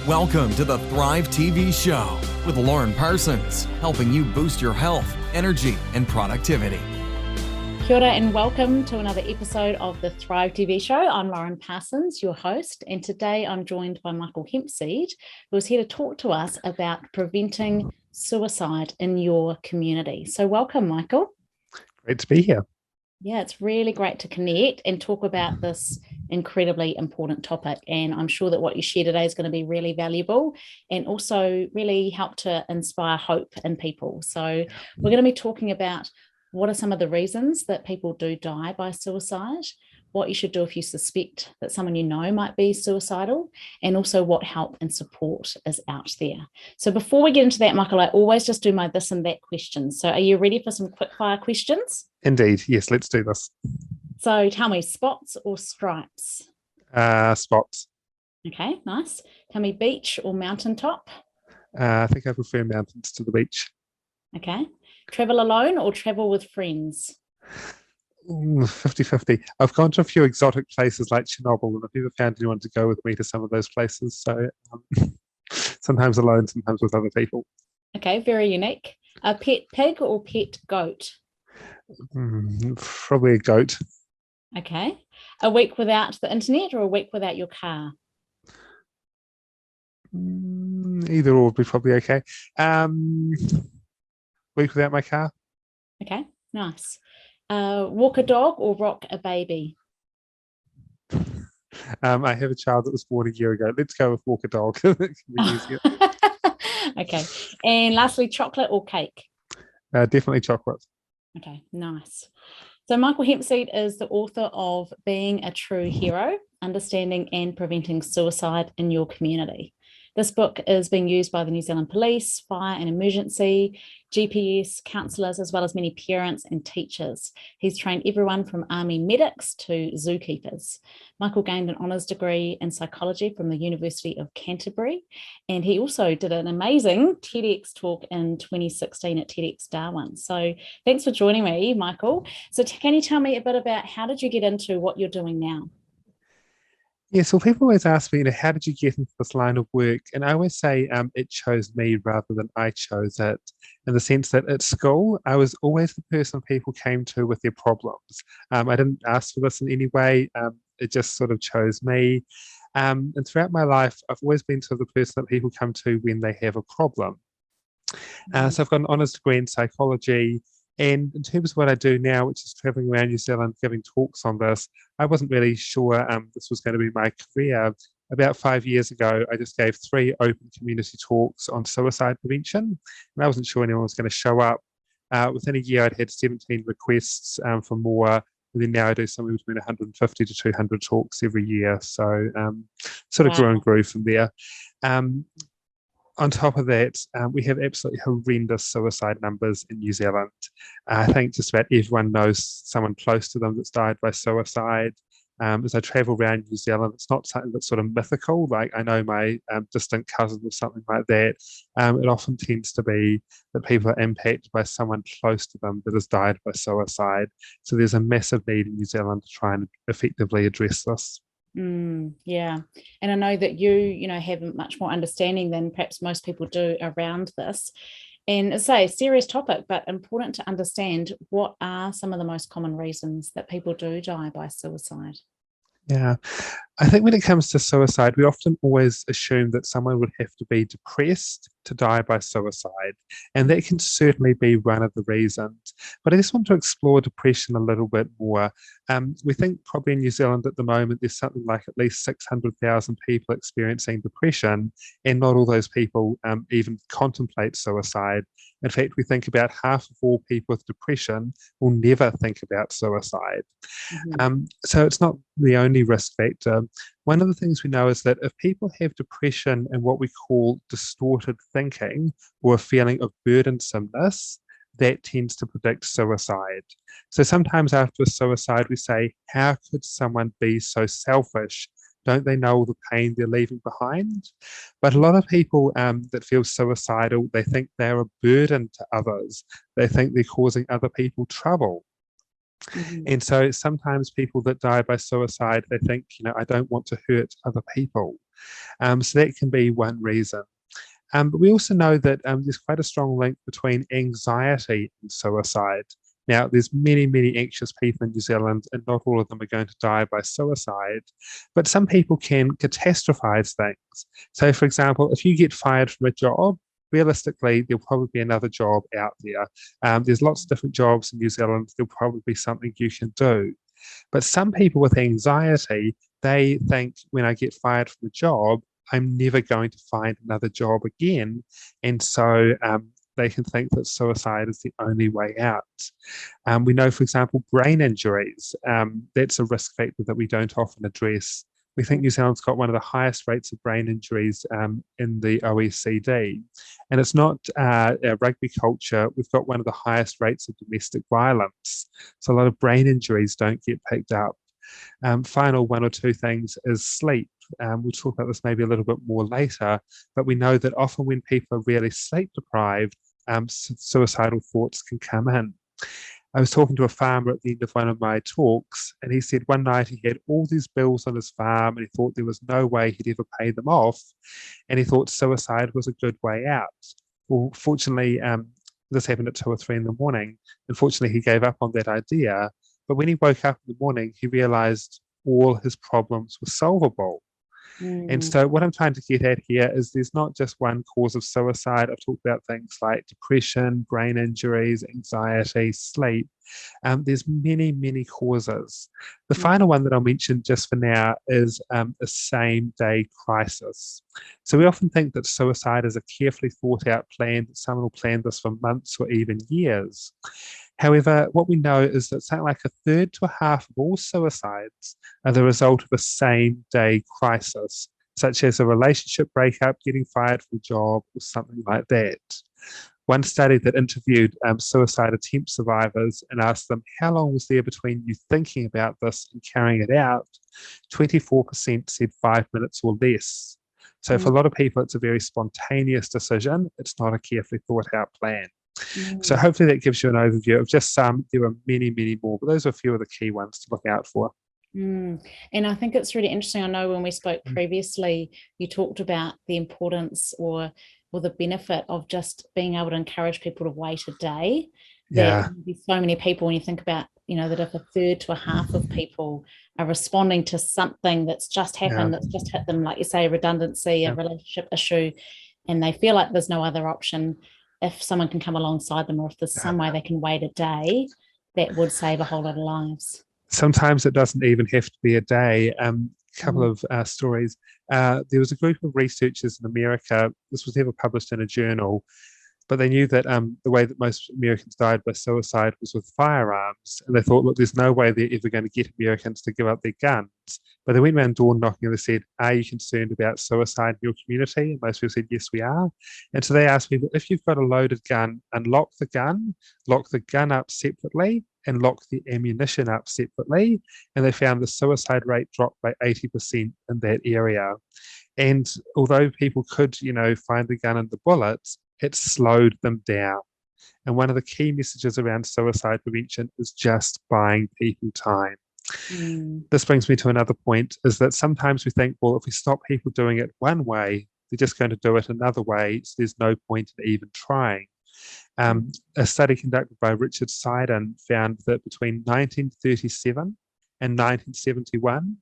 Welcome to the Thrive TV show with Lauren Parsons, helping you boost your health, energy, and productivity. Kia ora and welcome to another episode of the Thrive TV show. I'm Lauren Parsons, your host, and today I'm joined by Michael Hempseed, who is here to talk to us about preventing suicide in your community. So welcome, Michael. Great to be here. Yeah, it's really great to connect and talk about this incredibly important topic. And I'm sure that what you share today is going to be really valuable and also really help to inspire hope in people. So we're going to be talking about what are some of the reasons that people do die by suicide, what you should do if you suspect that someone you know might be suicidal, and also what help and support is out there. So before we get into that, Michael, I always just do my this and that questions. So are you ready for some quick fire questions? Indeed. Yes, let's do this. So tell me, spots or stripes? Spots. Okay, nice. Tell me, beach or mountaintop? I think I prefer mountains to the beach. Okay. Travel alone or travel with friends? 50-50. I've gone to a few exotic places like Chernobyl, and I've never found anyone to go with me to some of those places. So sometimes alone, sometimes with other people. Okay, very unique. A pet pig or pet goat? Probably a goat. Okay. A week without the internet or a week without your car? Either or would be probably okay. Week without my car. Okay, nice. Walk a dog or rock a baby? I have a child that was born a year ago. Let's go with walk a dog. It can be easier. Okay. And lastly, chocolate or cake? Definitely chocolate. Okay, nice. So Michael Hempseed is the author of Being a True Hero, Understanding and Preventing Suicide in Your Community. This book is being used by the New Zealand Police, Fire and Emergency, GPS, counsellors, as well as many parents and teachers. He's trained everyone from army medics to zookeepers. Michael gained an honours degree in psychology from the University of Canterbury, and he also did an amazing TEDx talk in 2016 at TEDx Darwin. So thanks for joining me, Michael. So can you tell me a bit about how did you get into what you're doing now? Yeah, so people always ask me, how did you get into this line of work? And I always say it chose me rather than I chose it, in the sense that at school, I was always the person people came to with their problems. I didn't ask for this in any way. It just sort of chose me. And throughout my life, I've always been sort of the person that people come to when they have a problem. So I've got an honours degree in psychology. And in terms of what I do now, which is traveling around New Zealand, giving talks on this, I wasn't really sure this was going to be my career. About 5 years ago, I just gave 3 open community talks on suicide prevention, and I wasn't sure anyone was going to show up. Within a year, I'd had 17 requests for more, and then now I do somewhere between 150 to 200 talks every year. So sort of grew and grew from there. On top of that, we have absolutely horrendous suicide numbers in New Zealand. I think just about everyone knows someone close to them that's died by suicide. As I travel around New Zealand, it's not something that's sort of mythical. Like I know my distant cousin or something like that. It often tends to be that people are impacted by someone close to them that has died by suicide. So there's a massive need in New Zealand to try and effectively address this. Yeah. And I know that you have much more understanding than perhaps most people do around this. And as I say, serious topic, but important to understand what are some of the most common reasons that people do die by suicide. Yeah, I think when it comes to suicide, we often always assume that someone would have to be depressed to die by suicide, and that can certainly be one of the reasons. But I just want to explore depression a little bit more. We think probably in New Zealand at the moment, there's something like at least 600,000 people experiencing depression, and not all those people even contemplate suicide. In fact, we think about half of all people with depression will never think about suicide. So it's not the only risk factor. One of the things we know is that if people have depression and what we call distorted thinking or a feeling of burdensomeness, that tends to predict suicide. So sometimes after a suicide, we say, how could someone be so selfish? Don't they know all the pain they're leaving behind? But a lot of people that feel suicidal, they think they're a burden to others. They think they're causing other people trouble. And so sometimes people that die by suicide, they think, I don't want to hurt other people. So that can be one reason. But we also know that there's quite a strong link between anxiety and suicide. Now, there's many, many anxious people in New Zealand, and not all of them are going to die by suicide. But some people can catastrophize things. So, for example, if you get fired from a job, realistically, there'll probably be another job out there. There's lots of different jobs in New Zealand. There'll probably be something you can do. But some people with anxiety, they think when I get fired from a job, I'm never going to find another job again. And so they can think that suicide is the only way out. We know, for example, brain injuries, that's a risk factor that we don't often address. We think New Zealand's got one of the highest rates of brain injuries in the OECD. And it's not our rugby culture. We've got one of the highest rates of domestic violence. So a lot of brain injuries don't get picked up. Final one or two things is sleep. We'll talk about this maybe a little bit more later, but we know that often when people are really sleep deprived, suicidal thoughts can come in. I was talking to a farmer at the end of one of my talks, and he said one night he had all these bills on his farm and he thought there was no way he'd ever pay them off, and he thought suicide was a good way out. Well, fortunately, this happened at 2 or 3 in the morning. Unfortunately, he gave up on that idea, but when he woke up in the morning, he realized all his problems were solvable. And so what I'm trying to get at here is there's not just one cause of suicide. I've talked about things like depression, brain injuries, anxiety, sleep. There's many, many causes. The final one that I'll mention just for now is a same-day crisis. So we often think that suicide is a carefully thought-out plan, that someone will plan this for months or even years. However, what we know is that something like 1/3 to a half of all suicides are the result of a same-day crisis, such as a relationship breakup, getting fired from a job, or something like that. One study that interviewed suicide attempt survivors and asked them, how long was there between you thinking about this and carrying it out? 24% said 5 minutes or less. So for a lot of people, it's a very spontaneous decision. It's not a carefully thought out plan. So hopefully that gives you an overview of just some. There are many, many more, but those are a few of the key ones to look out for. And I think it's really interesting. I know when we spoke previously, you talked about the importance or the benefit of just being able to encourage people to wait a day. Yeah. There's so many people, when you think about, that if 1/3 to a half of people are responding to something that's just happened, that's just hit them, like you say, redundancy, a relationship issue, and they feel like there's no other option, if someone can come alongside them, or if there's some way they can wait a day, that would save a whole lot of lives. Sometimes it doesn't even have to be a day. Couple of stories. There was a group of researchers in America. This was never published in a journal, but they knew that the way that most Americans died by suicide was with firearms. And they thought, look, there's no way they're ever going to get Americans to give up their guns. But they went around door knocking and they said, are you concerned about suicide in your community? And most people said, yes, we are. And so they asked people, if you've got a loaded gun, unlock the gun, lock the gun up separately, and lock the ammunition up separately. And they found the suicide rate dropped by 80% in that area. And although people could, find the gun and the bullets, it slowed them down. And one of the key messages around suicide prevention is just buying people time. This brings me to another point, is that sometimes we think, well, if we stop people doing it one way, they're just going to do it another way, so there's no point in even trying. A study conducted by Richard Seiden found that between 1937 and 1971,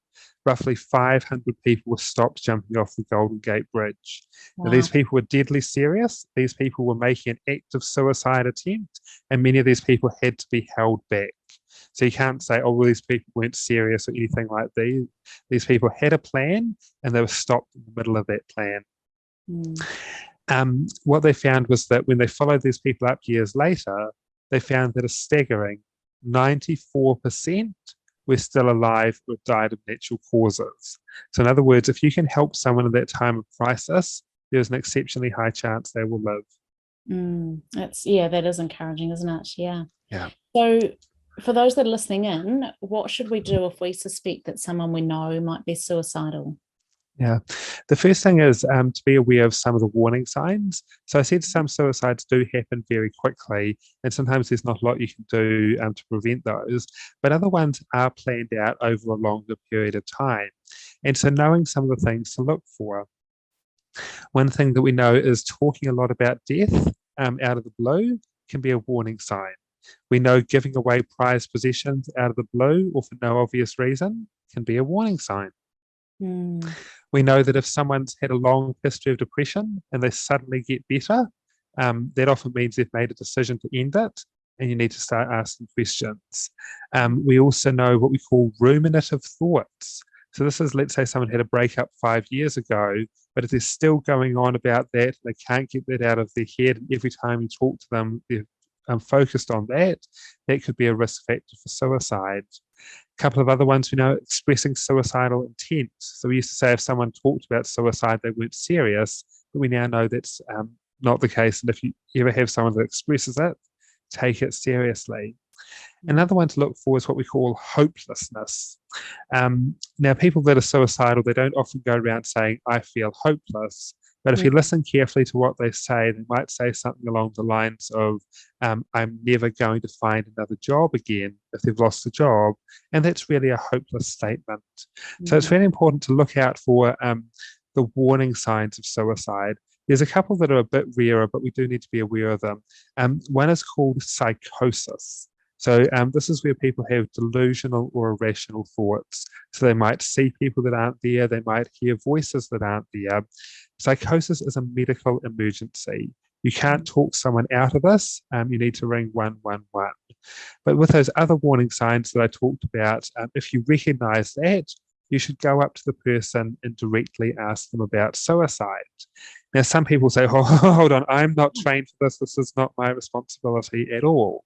roughly 500 people were stopped jumping off the Golden Gate Bridge. Wow. Now, these people were deadly serious. These people were making an active suicide attempt, and many of these people had to be held back. So you can't say, oh, well, these people weren't serious or anything like these. These people had a plan, and they were stopped in the middle of that plan. What they found was that when they followed these people up years later, they found that a staggering 94% were still alive or died of natural causes. So in other words, if you can help someone at that time of crisis, there's an exceptionally high chance they will live. That is encouraging, isn't it? Yeah. So for those that are listening in, what should we do if we suspect that someone we know might be suicidal? Yeah, the first thing is to be aware of some of the warning signs. So I said some suicides do happen very quickly, and sometimes there's not a lot you can do to prevent those, but other ones are planned out over a longer period of time. And so knowing some of the things to look for. One thing that we know is talking a lot about death out of the blue can be a warning sign. We know giving away prized possessions out of the blue or for no obvious reason can be a warning sign. We know that if someone's had a long history of depression and they suddenly get better, that often means they've made a decision to end it, and you need to start asking questions. We also know what we call ruminative thoughts. So this is, let's say someone had a breakup 5 years ago, but if they're still going on about that, they can't get that out of their head, and every time you talk to them, they're focused on that, that could be a risk factor for suicide. A couple of other ones we know, expressing suicidal intent. So we used to say if someone talked about suicide, they weren't serious, but we now know that's not the case. And if you ever have someone that expresses it, take it seriously. Another one to look for is what we call hopelessness. Now, people that are suicidal, they don't often go around saying, I feel hopeless. But if you listen carefully to what they say, they might say something along the lines of, I'm never going to find another job again if they've lost a job. And that's really a hopeless statement. So it's really important to look out for the warning signs of suicide. There's a couple that are a bit rarer, but we do need to be aware of them. One is called psychosis. So this is where people have delusional or irrational thoughts. So they might see people that aren't there. They might hear voices that aren't there. Psychosis is a medical emergency. You can't talk someone out of this. You need to ring 111. But with those other warning signs that I talked about, if you recognize that, you should go up to the person and directly ask them about suicide. Now, some people say, oh, hold on, I'm not trained for this. This is not my responsibility at all.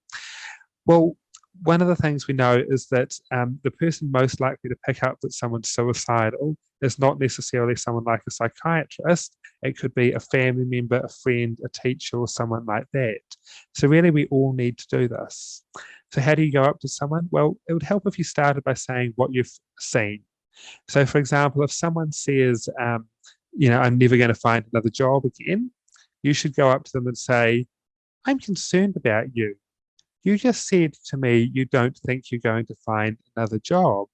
Well, one of the things we know is that the person most likely to pick up that someone's suicidal is not necessarily someone like a psychiatrist. It could be a family member, a friend, a teacher, or someone like that. So really, we all need to do this. So how do you go up to someone? Well, it would help if you started by saying what you've seen. So, for example, if someone says, I'm never going to find another job again, you should go up to them and say, I'm concerned about you. You just said to me you don't think you're going to find another job.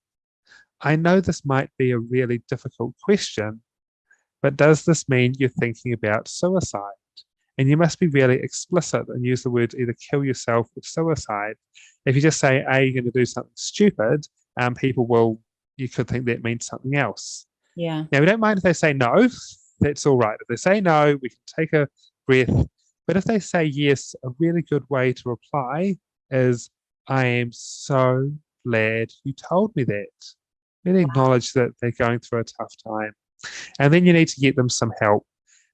I know this might be a really difficult question, but does this mean you're thinking about suicide? And you must be really explicit and use the words either kill yourself or suicide. If you just say, you're going to do something stupid, you could think that means something else. Yeah. Now, we don't mind if they say no. That's all right. If they say no, we can take a breath. But if they say yes, a really good way to reply is, I am so glad you told me that. Really acknowledge that they're going through a tough time. And then you need to get them some help.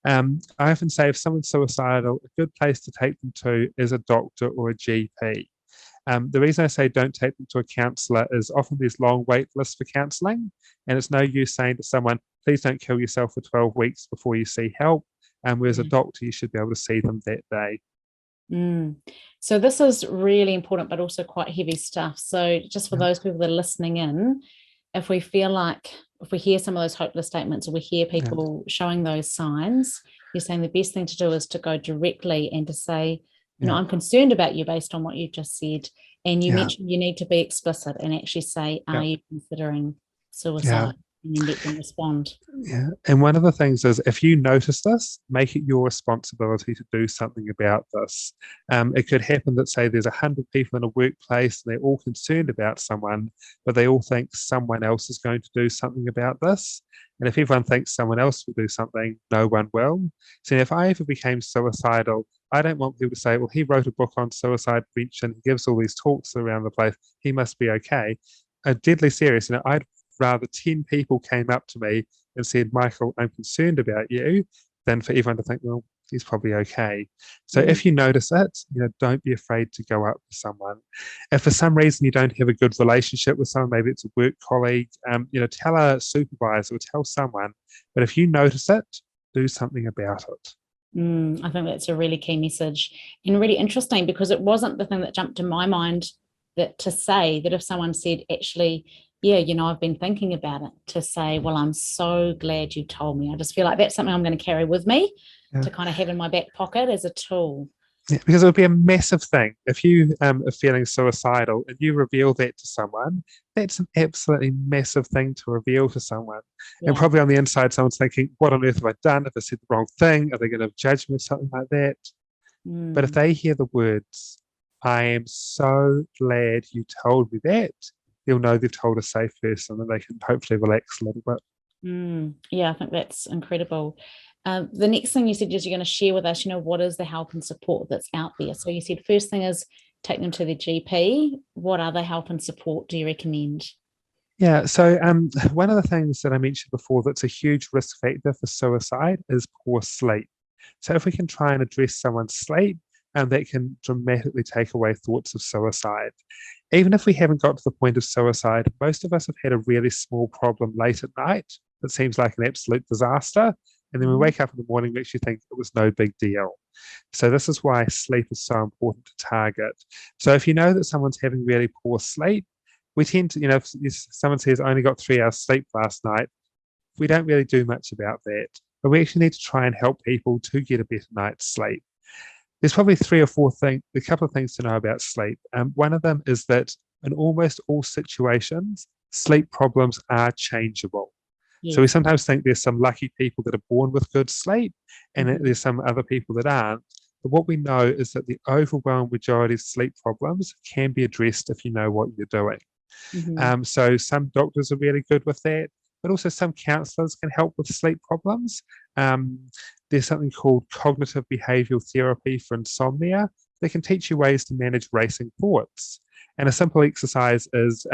I often say if someone's suicidal, a good place to take them to is a doctor or a GP. The reason I say don't take them to a counsellor is often there's long wait lists for counselling, and it's no use saying to someone, please don't kill yourself for 12 weeks before you see help. Whereas a doctor, you should be able to see them that day. So this is really important, but also quite heavy stuff. So just for those people that are listening in, if we hear some of those hopeless statements, or we hear people showing those signs, you're saying the best thing to do is to go directly and to say, I'm concerned about you based on what you just said. And you mentioned you need to be explicit and actually say, are you considering suicide? And you let them respond. Yeah. And one of the things is if you notice this, make it your responsibility to do something about this. It could happen that, say, there's 100 people in a workplace and they're all concerned about someone, but they all think someone else is going to do something about this. And if everyone thinks someone else will do something, no one will. So if I ever became suicidal, I don't want people to say, well, he wrote a book on suicide prevention, he gives all these talks around the place, he must be okay. Deadly serious. I'd rather 10 people came up to me and said, Michael, I'm concerned about you, than for everyone to think, well, he's probably okay. So if you notice it, don't be afraid to go up to someone. If for some reason you don't have a good relationship with someone, maybe it's a work colleague, tell a supervisor or tell someone. But if you notice it, do something about it. I think that's a really key message and really interesting, because it wasn't the thing that jumped to my mind to say that if someone said, actually, I've been thinking about it, to say, well, I'm so glad you told me. I just feel like that's something I'm going to carry with me to kind of have in my back pocket as a tool. Yeah, because it would be a massive thing if you are feeling suicidal and you reveal that to someone. That's an absolutely massive thing to reveal to someone. And Yeah. probably on the inside, someone's thinking, what on earth have I done? Have I said the wrong thing? Are they going to judge me or something like that? But if Mm. they hear the words, I am so glad you told me that, they'll know they've told a safe person and they can hopefully relax a little bit. Yeah, I think that's incredible. The next thing you said is you're going to share with us, what is the help and support that's out there? So you said first thing is take them to the GP. What other help and support do you recommend? Yeah, so one of the things that I mentioned before that's a huge risk factor for suicide is poor sleep. So if we can try and address someone's sleep, that can dramatically take away thoughts of suicide. Even if we haven't got to the point of suicide, most of us have had a really small problem late at night that seems like an absolute disaster. And then we wake up in the morning, we actually think it was no big deal. So this is why sleep is so important to target. So if you know that someone's having really poor sleep, we tend to, if someone says, I only got 3 hours sleep last night, we don't really do much about that. But we actually need to try and help people to get a better night's sleep. There's probably three or four things, a couple of things to know about sleep. One of them is that in almost all situations, sleep problems are changeable. So we Yes. sometimes think there's some lucky people that are born with good sleep, and Mhm. there's some other people that aren't. But what we know is that the overwhelming majority of sleep problems can be addressed if you know what you're doing. Mhm. So some doctors are really good with that, but also some counselors can help with sleep problems. Um, there's something called cognitive behavioral therapy for insomnia. They can teach you ways to manage racing thoughts. And a simple exercise is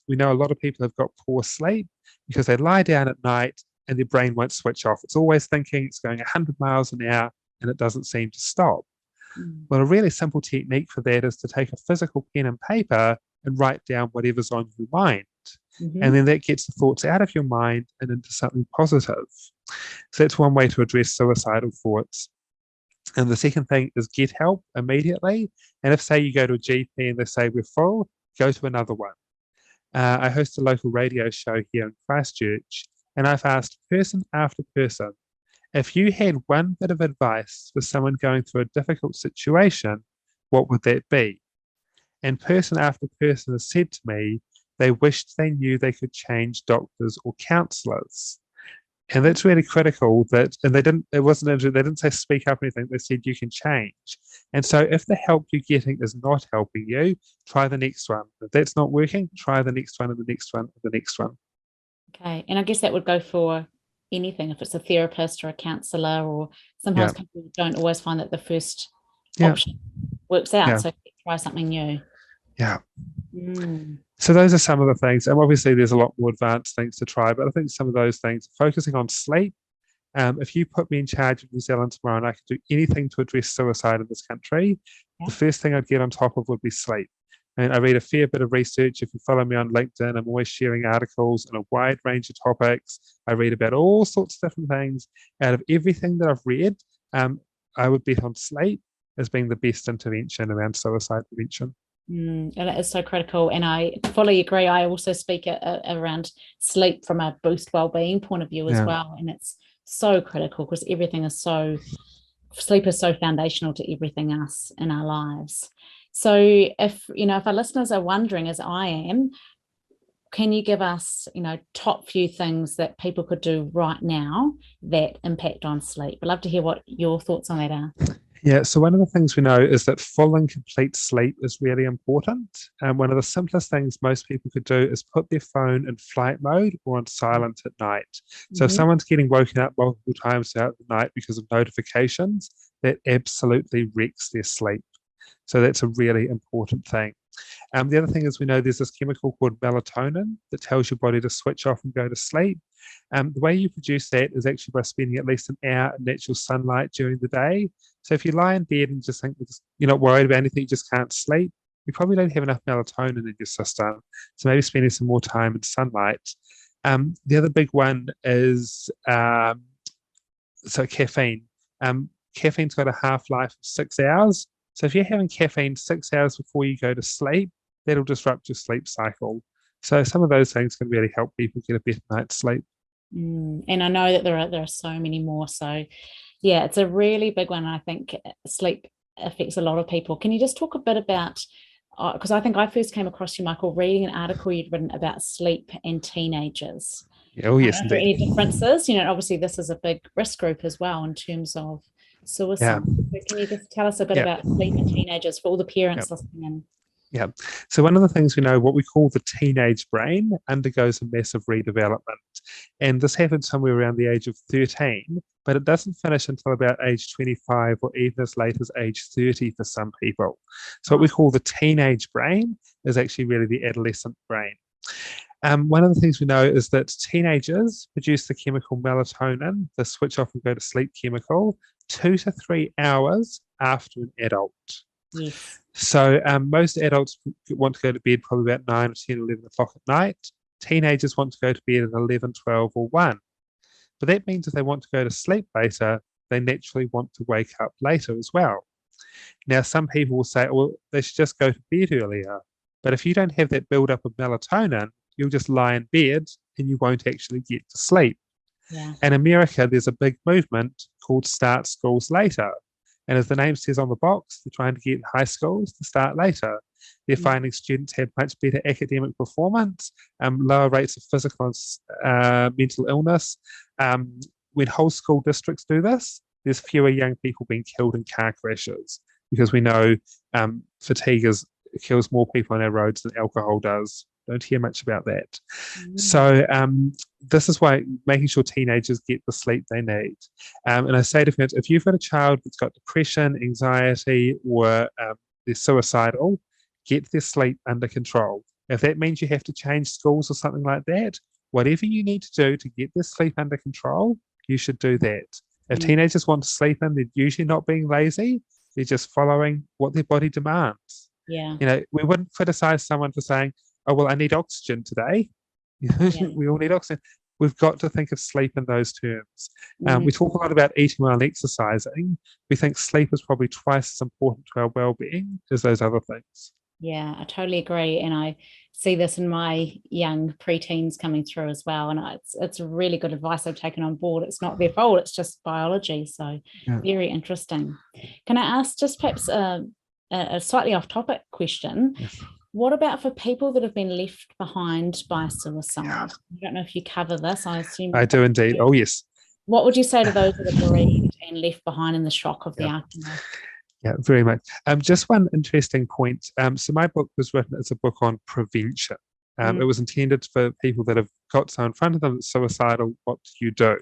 we know a lot of people have got poor sleep because they lie down at night and their brain won't switch off. It's always thinking, it's going 100 miles an hour and it doesn't seem to stop. Mm. Well, a really simple technique for that is to take a physical pen and paper and write down whatever's on your mind. And Mhm. then that gets the thoughts out of your mind and into something positive. So that's one way to address suicidal thoughts. And the second thing is get help immediately. And if, say, you go to a GP and they say we're full, go to another one. I host a local radio show here in Christchurch, and I've asked person after person, if you had one bit of advice for someone going through a difficult situation, what would that be? And person after person has said to me they wished they knew they could change doctors or counselors. And that's really critical that, and they didn't say speak up or anything. They said you can change. And so if the help you're getting is not helping you, try the next one. If that's not working, try the next one and the next one and the next one. Okay. And I guess that would go for anything, if it's a therapist or a counselor, or sometimes Yeah. people don't always find that the first Yeah. option works out. Yeah. So try something new. Yeah. Mm. So those are some of the things. And obviously there's a lot more advanced things to try, but I think some of those things, focusing on sleep. If you put me in charge of New Zealand tomorrow and I could do anything to address suicide in this country, the Yeah. first thing I'd get on top of would be sleep. I mean, I read a fair bit of research. If you follow me on LinkedIn, I'm always sharing articles on a wide range of topics. I read about all sorts of different things. Out of everything that I've read, I would bet on sleep as being the best intervention around suicide prevention. And it is so critical. And I fully agree. I also speak around sleep from a boost wellbeing point of view as Yeah. well. And it's so critical because sleep is so foundational to everything else in our lives. So if our listeners are wondering, as I am, can you give us, top few things that people could do right now that impact on sleep? I'd love to hear what your thoughts on that are. Yeah, so one of the things we know is that full and complete sleep is really important. And one of the simplest things most people could do is put their phone in flight mode or on silent at night. So if Mhm. someone's getting woken up multiple times throughout the night because of notifications, that absolutely wrecks their sleep. So that's a really important thing. The other thing is we know there's this chemical called melatonin that tells your body to switch off and go to sleep. The way you produce that is actually by spending at least an hour in natural sunlight during the day. So if you lie in bed and just think you're not worried about anything, you just can't sleep, you probably don't have enough melatonin in your system. So maybe spending some more time in sunlight. The other big one is caffeine. Caffeine's got a half-life of 6 hours. So if you're having caffeine 6 hours before you go to sleep, that'll disrupt your sleep cycle. So some of those things can really help people get a better night's sleep. And I know that there are so many more. So yeah, it's a really big one. I think sleep affects a lot of people. Can you just talk a bit about, because I think I first came across you, Michael, reading an article you'd written about sleep and teenagers. Oh, yes, Are there indeed. any differences? Obviously this is a big risk group as well in terms of suicide. So can you just tell us a bit about sleep in teenagers for all the parents listening in? Yeah. So one of the things we know, what we call the teenage brain undergoes a massive redevelopment. And this happens somewhere around the age of 13, but it doesn't finish until about age 25 or even as late as age 30 for some people. So what we call the teenage brain is actually really the adolescent brain. One of the things we know is that teenagers produce the chemical melatonin, the switch off and go to sleep chemical, 2 to 3 hours after an adult. Yes. So most adults want to go to bed probably about 9 or 10, 11 o'clock at night. Teenagers want to go to bed at 11, 12 or 1. But that means if they want to go to sleep later, they naturally want to wake up later as well. Now, some people will say, well, they should just go to bed earlier. But if you don't have that build-up of melatonin, you'll just lie in bed and you won't actually get to sleep. Yeah. In America, there's a big movement called Start Schools Later. And as the name says on the box, they're trying to get high schools to start later. They're finding students have much better academic performance, lower rates of physical and mental illness. When whole school districts do this, there's fewer young people being killed in car crashes because we know fatigue kills more people on our roads than alcohol does. Don't hear much about that. So this is why making sure teenagers get the sleep they need. And I say to parents, if you've got a child that's got depression, anxiety, or they're suicidal, get their sleep under control. If that means you have to change schools or something like that, whatever you need to do to get their sleep under control, you should do that. If teenagers want to sleep in, they're usually not being lazy. They're just following what their body demands. Yeah. We wouldn't criticize someone for saying, oh, well, I need oxygen today. We all need oxygen. We've got to think of sleep in those terms. We talk a lot about eating well and exercising. We think sleep is probably twice as important to our well-being as those other things. Yeah, I totally agree. And I see this in my young preteens coming through as well. And it's really good advice I've taken on board. It's not their fault, it's just biology. So very interesting. Can I ask just perhaps a slightly off-topic question? Yes. What about for people that have been left behind by suicide? I don't know if you cover this. I assume I do indeed. Oh, yes. What would you say to those that are bereaved and left behind in the shock of the aftermath? Yeah, very much. Just one interesting point. So my book was written as a book on prevention. It was intended for people that have got someone in front of them that's suicidal. What do you do?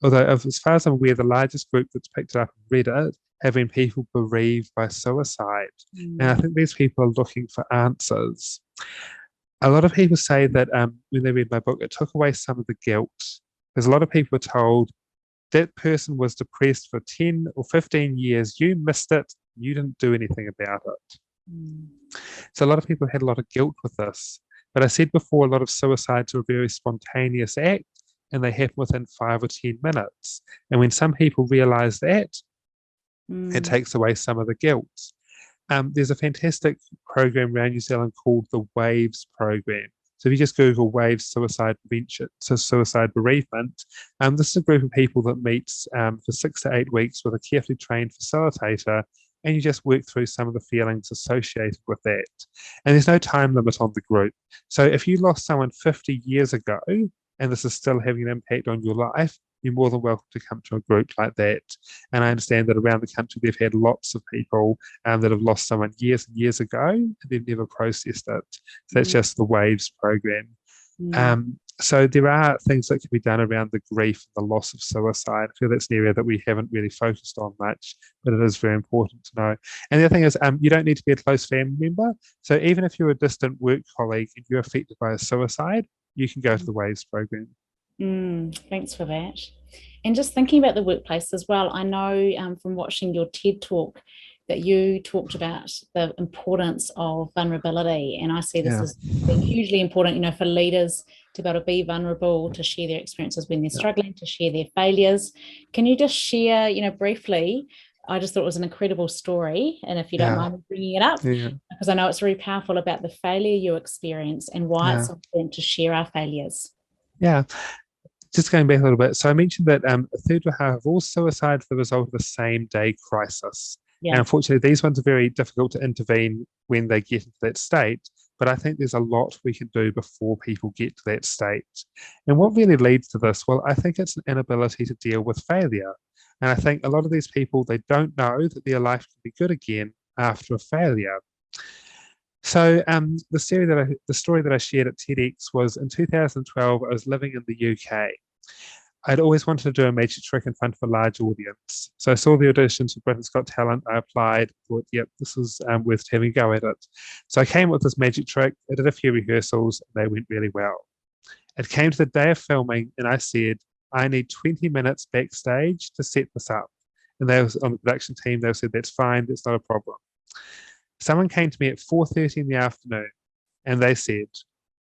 Although, as far as I'm aware, the largest group that's picked it up and read it have been people bereaved by suicide. And I think these people are looking for answers. A lot of people say that when they read my book, it took away some of the guilt. Because a lot of people are told, that person was depressed for 10 or 15 years, you missed it, you didn't do anything about it. So a lot of people had a lot of guilt with this. But I said before, a lot of suicides are a very spontaneous act, and they happen within 5 or 10 minutes. And when some people realize that, it takes away some of the guilt. There's a fantastic program around New Zealand called the WAVES program. So if you just Google WAVES suicide prevention, so suicide bereavement, this is a group of people that meets for 6 to 8 weeks with a carefully trained facilitator, and you just work through some of the feelings associated with that. And there's no time limit on the group. So if you lost someone 50 years ago, and this is still having an impact on your life, you're more than welcome to come to a group like that. And I understand that around the country, they've had lots of people that have lost someone years and years ago, and they've never processed it. So that's just the WAVES program. So there are things that can be done around the grief and the loss of suicide. I feel that's an area that we haven't really focused on much, but it is very important to know. And the other thing is, you don't need to be a close family member. So even if you're a distant work colleague and you're affected by a suicide, you can go to the WAVES program. Thanks for that. And just thinking about the workplace as well, I know from watching your TED talk that you talked about the importance of vulnerability. And I see this as being hugely important, for leaders to be able to be vulnerable, to share their experiences when they're struggling, to share their failures. Can you just share, briefly? I just thought it was an incredible story. And if you don't mind bringing it up, because I know it's very powerful about the failure you experienced and why it's important to share our failures. Yeah. Just going back a little bit. So I mentioned that a third to half of all suicides are the result of a same-day crisis. And Yeah. unfortunately, these ones are very difficult to intervene when they get into that state. But I think there's a lot we can do before people get to that state. And what really leads to this? Well, I think it's an inability to deal with failure. And I think a lot of these people, they don't know that their life can be good again after a failure. So the story that I shared at TEDx was in 2012. I was living in the UK. I'd always wanted to do a magic trick in front of a large audience. So I saw the auditions for Britain's Got Talent. I applied, thought, yep, this was worth having a go at it. So I came up with this magic trick. I did a few rehearsals, and they went really well. It came to the day of filming, and I said, I need 20 minutes backstage to set this up. And they was on the production team. They said, that's fine. That's not a problem. Someone came to me at 4:30 in the afternoon, and they said,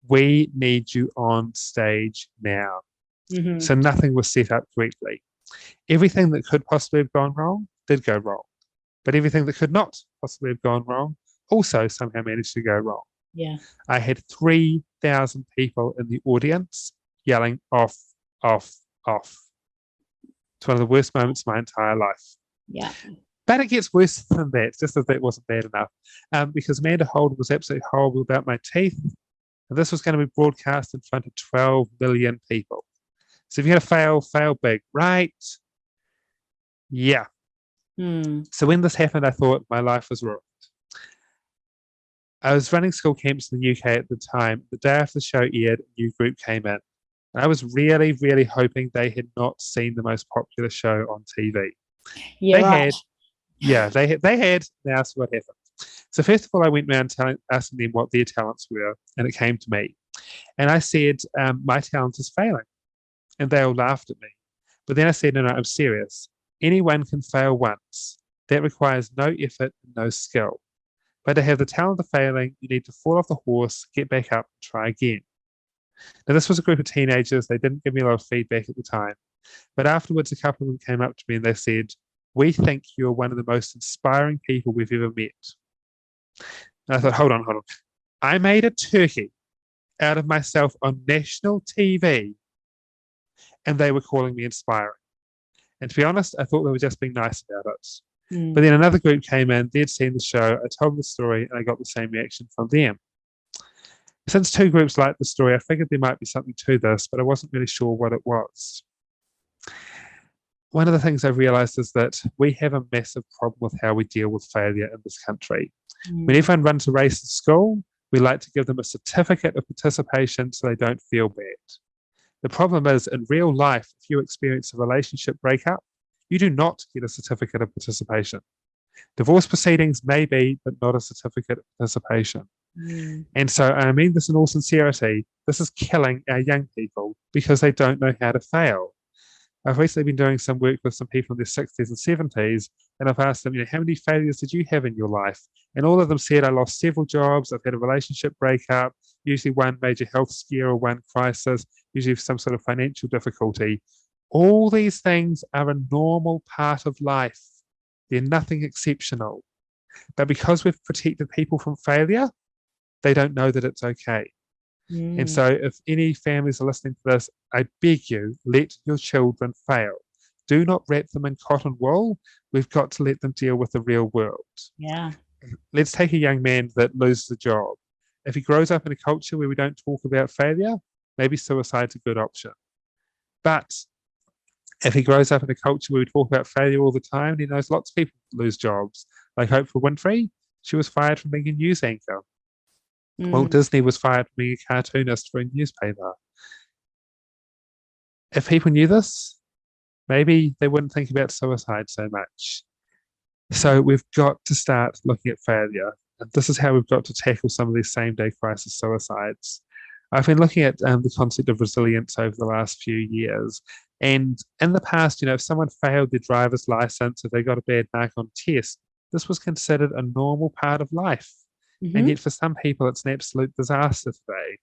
we need you on stage now. Mm-hmm. So nothing was set up correctly. Everything that could possibly have gone wrong did go wrong. But everything that could not possibly have gone wrong also somehow managed to go wrong. Yeah. I had 3,000 people in the audience yelling, off, off, off. It's one of the worst moments of my entire life. Yeah. But it gets worse than that, just as that wasn't bad enough. Because Amanda Holden was absolutely horrible about my teeth. And this was going to be broadcast in front of 12 million people. So if you're going to fail big, right? Yeah. So when this happened, I thought my life was ruined. I was running school camps in the UK at the time. The day after the show aired, a new group came in. And I was really, really hoping they had not seen the most popular show on TV. Yeah, they right. had. Yeah, they had. Now, so what happened? So first of all, I went around asking them what their talents were, and it came to me. And I said, my talent is failing. And they all laughed at me. But then I said, no, I'm serious. Anyone can fail once. That requires no effort and no skill. But to have the talent of failing, you need to fall off the horse, get back up, and try again. Now, this was a group of teenagers. They didn't give me a lot of feedback at the time. But afterwards, a couple of them came up to me and they said, we think you're one of the most inspiring people we've ever met. And I thought, hold on. I made a turkey out of myself on national TV, and they were calling me inspiring. And to be honest, I thought they were just being nice about it. But then another group came in, they'd seen the show, I told them the story, and I got the same reaction from them. Since two groups liked the story, I figured there might be something to this, but I wasn't really sure what it was. One of the things I've realized is that we have a massive problem with how we deal with failure in this country. When everyone runs a race at school, we like to give them a certificate of participation so they don't feel bad. The problem is, in real life, if you experience a relationship breakup, you do not get a certificate of participation. Divorce proceedings may be, but not a certificate of participation. And so I mean this in all sincerity, this is killing our young people because they don't know how to fail. I've recently been doing some work with some people in their 60s and 70s, and I've asked them, how many failures did you have in your life? And all of them said, I lost several jobs, I've had a relationship breakup, usually one major health scare or one crisis, usually some sort of financial difficulty. All these things are a normal part of life. They're nothing exceptional. But because we've protected people from failure, they don't know that it's okay. And so if any families are listening to this, I beg you, let your children fail. Do not wrap them in cotton wool. We've got to let them deal with the real world. Yeah. Let's take a young man that loses a job. If he grows up in a culture where we don't talk about failure, maybe suicide's a good option. But if he grows up in a culture where we talk about failure all the time, and he knows lots of people lose jobs, like Oprah Winfrey, she was fired from being a news anchor. Walt Disney was fired from being a cartoonist for a newspaper. If people knew this, maybe they wouldn't think about suicide so much. So we've got to start looking at failure. And this is how we've got to tackle some of these same-day crisis suicides. I've been looking at the concept of resilience over the last few years. And in the past, if someone failed their driver's license, if they got a bad mark on a test, this was considered a normal part of life. And yet for some people, it's an absolute disaster today.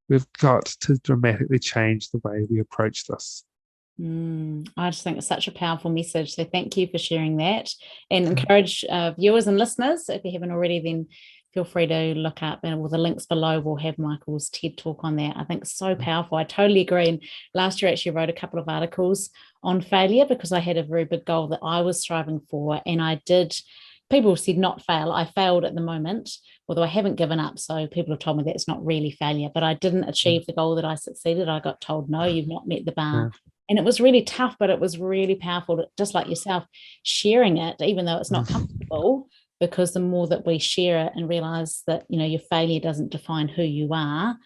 We've got to dramatically change the way we approach this. I just think it's such a powerful message. So thank you for sharing that, and encourage viewers and listeners, if you haven't already, then feel free to look up, and all the links below will have Michael's TED talk on that. I think it's so powerful. I totally agree. And last year I actually wrote a couple of articles on failure because I had a very big goal that I was striving for, and I did. People said not fail. I failed at the moment, although I haven't given up. So people have told me that's not really failure, but I didn't achieve the goal that I succeeded. I got told, no, you've not met the bar. And it was really tough, but it was really powerful, just like yourself, sharing it, even though it's not comfortable, because the more that we share it and realize that, your failure doesn't define who you are,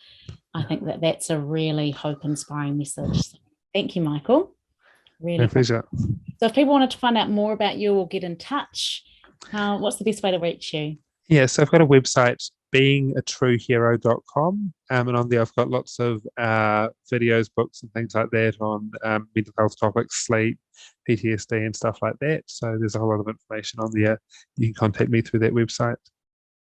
I think that that's a really hope-inspiring message. So thank you, Michael. Really. My pleasure. So if people wanted to find out more about you or get in touch, what's the best way to reach you? Yeah, so I've got a website, beingatruehero.com, and on there I've got lots of videos, books and things like that on mental health topics, sleep, PTSD and stuff like that. So there's a whole lot of information on there. You can contact me through that website.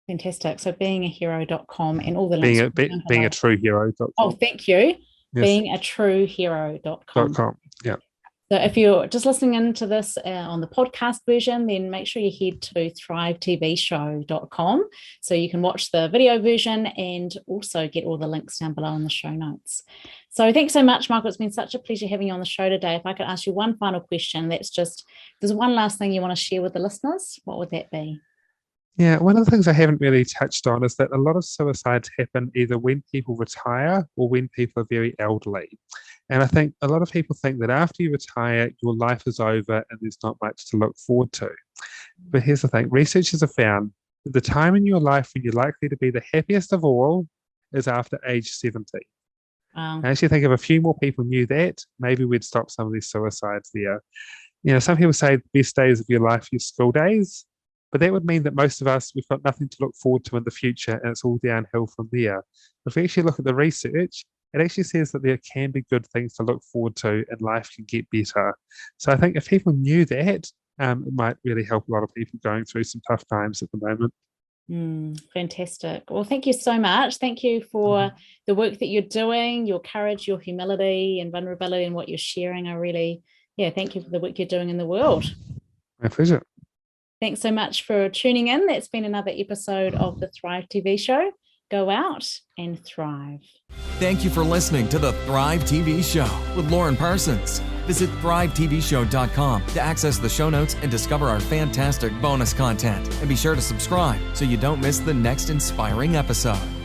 Fantastic. So beingatruehero.com, and all the links. Beingatruehero.com. Oh, thank you. Yes. Beingatruehero.com. Yeah. So if you're just listening into this on the podcast version, then make sure you head to thrivetvshow.com so you can watch the video version and also get all the links down below in the show notes. So thanks so much, Michael. It's been such a pleasure having you on the show today. If I could ask you one final question, there's one last thing you want to share with the listeners, what would that be? Yeah, one of the things I haven't really touched on is that a lot of suicides happen either when people retire or when people are very elderly. And I think a lot of people think that after you retire, your life is over and there's not much to look forward to. But here's the thing, researchers have found that the time in your life when you're likely to be the happiest of all is after age 70. Wow. I actually think if a few more people knew that, maybe we'd stop some of these suicides there. Some people say the best days of your life are your school days, but that would mean that most of us, we've got nothing to look forward to in the future and it's all downhill from there. If we actually look at the research, it actually says that there can be good things to look forward to and life can get better. So I think if people knew that, it might really help a lot of people going through some tough times at the moment. Fantastic. Well, thank you so much. Thank you for the work that you're doing, your courage, your humility and vulnerability and what you're sharing. Thank you for the work you're doing in the world. My pleasure. Thanks so much for tuning in. That's been another episode of the Thrive TV show. Go out and thrive. Thank you for listening to the Thrive TV show with Lauren Parsons. Visit thrivetvshow.com to access the show notes and discover our fantastic bonus content. And be sure to subscribe so you don't miss the next inspiring episode.